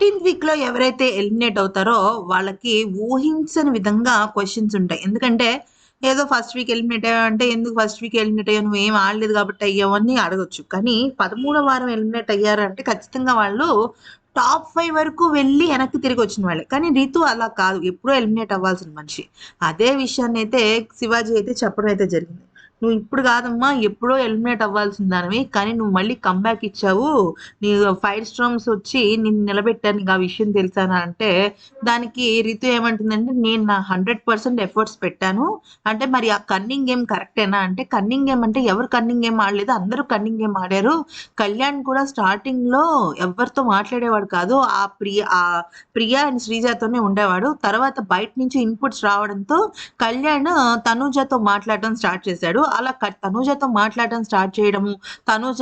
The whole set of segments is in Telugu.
13థ్ వీక్‌లో ఎవరైతే ఎలిమినేట్ అవుతారో వాళ్ళకి ఊహించని విధంగా క్వెషన్స్ ఉంటాయి. ఎందుకంటే ఏదో ఫస్ట్ వీక్ ఎలిమినేట్ అయ్యావంటే ఎందుకు ఫస్ట్ వీక్ ఎలిమినేట్ అయ్యావు? నువ్వేం ఆడలేదు కాబట్టి అయ్యావు అని అడగొచ్చు. కానీ 13వ వారం ఎలిమినేట్ అయ్యారంటే ఖచ్చితంగా వాళ్ళు టాప్ 5 వరకు వెళ్లి వెనక్కి తిరిగొచ్చిన వాళ్ళే. కానీ రితు అలా కాదు. ఎప్పుడో ఎలిమినేట్ అవ్వాల్సిన మనిషి. అదే విషయాన్నయితే శివాజీ అయితే చెప్పడం అయితే జరిగింది. "నువ్వు ఇప్పుడు కాదమ్మా ఎప్పుడో ఎలిమినేట్ అవ్వాల్సిన దానివి. కానీ నువ్వు మళ్ళీ కమ్‌బ్యాక్ ఇచ్చావు. నీ ఫైర్ స్టార్మ్స్ వచ్చి నిన్ను నిలబెట్టారు. నీకు ఆ విషయం తెలుసా" అని అంటే దానికి రితు ఏమంటుందంటే నేను నా 100% ఎఫర్ట్స్ పెట్టాను. అంటే మరి ఆ కన్నింగ్ గేమ్ కరెక్టేనా అంటే కన్నింగ్ గేమ్ అంటే ఎవరు కన్నింగ్ గేమ్ ఆడలేదు. అందరూ కన్నింగ్ గేమ్ ఆడారు. కళ్యాణ్ కూడా స్టార్టింగ్‌లో ఎవ్వరితో మాట్లాడేవాడు కాదు. ప్రియ అండ్ శ్రీజతోనే ఉండేవాడు. తర్వాత బయట నుంచి ఇన్‌పుట్స్ రావడంతో కళ్యాణ్ తనూజతో మాట్లాడడం స్టార్ట్ చేశాడు. అలా తనూజతో మాట్లాడడం స్టార్ట్ చేయడము, తనూజ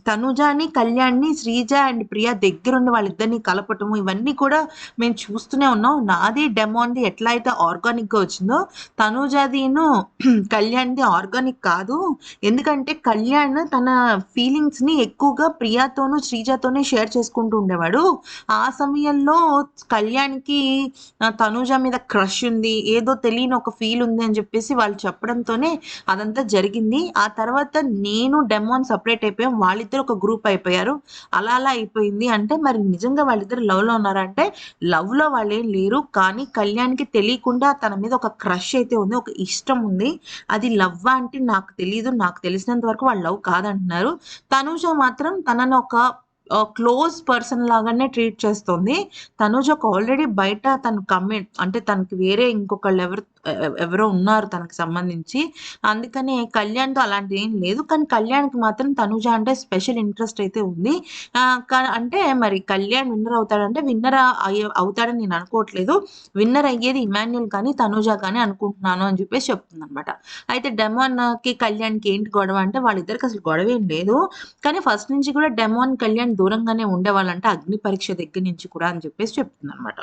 తనుజాని, కళ్యాణ్‌ని, శ్రీజ అండ్ ప్రియ దగ్గరుండి వాళ్ళిద్దరిని కలపటము ఇవన్నీ కూడా మేము చూస్తూనే ఉన్నాం. నాది, డెమోన్‌ది ఎట్లా అయితే ఆర్గానిక్‌గా వచ్చిందో, తనూజాదీను కళ్యాణ్‌ది ఆర్గానిక్ కాదు. ఎందుకంటే కళ్యాణ్ తన ఫీలింగ్స్‌ని ఎక్కువగా ప్రియతోను, శ్రీజతోనే షేర్ చేసుకుంటూ ఉండేవాడు. ఆ సమయంలో కళ్యాణ్‌కి తనూజ మీద క్రష్ ఉంది. ఏదో తెలియని ఒక ఫీల్ ఉంది అని చెప్పేసి వాళ్ళు చెప్పడంతోనే అదంతా జరిగింది. ఆ తర్వాత నేను, డెమోన్ సెపరేట్ అయిపోయాం. వాళ్ళిద్దరూ ఒక గ్రూప్ అయిపోయారు. అలా అలా అయిపోయింది. అంటే మరి నిజంగా వాళ్ళిద్దరు లవ్‌లో ఉన్నారా అంటే లవ్‌లో వాళ్ళేం లేరు. కానీ కళ్యాణ్‌కి తెలియకుండా తన మీద ఒక క్రష్ అయితే ఉంది. ఒక ఇష్టం ఉంది. అది లవ్వా అంటే నాకు తెలీదు. నాకు తెలిసినంత వరకు వాళ్ళు లవ్ కాదంటున్నారు. తనూజ మాత్రం తనని ఒక క్లోజ్ పర్సన్ లాగానే ట్రీట్ చేస్తోంది. తనూజకు ఆల్రెడీ బయట తను అంటే తనకి వేరే ఇంకొకళ్ళు ఎవరో ఉన్నారు తనకు సంబంధించి. అందుకనే కళ్యాణ్‌తో అలాంటిదేం లేదు. కానీ కళ్యాణ్‌కి మాత్రం తనూజ అంటే స్పెషల్ ఇంట్రెస్ట్ అయితే ఉంది. అంటే మరి కళ్యాణ్ విన్నర్ అవుతాడంటే విన్నర్ అవుతాడని నేను అనుకోవట్లేదు. విన్నర్ అయ్యేది ఇమాన్యుల్ కానీ, తనూజ కానీ అనుకుంటున్నాను అని చెప్పేసి చెప్తుందనమాట. అయితే డెమోన్‌కి, కళ్యాణ్‌కి ఏంటి గొడవ అంటే వాళ్ళిద్దరికి అసలు గొడవేం లేదు. కానీ ఫస్ట్ నుంచి కూడా డెమోన్, కళ్యాణ్ దూరంగానే ఉండేవాళ్ళంట. అగ్ని పరీక్ష దగ్గర నుంచి కూడా అని చెప్పేసి చెప్తుందనమాట.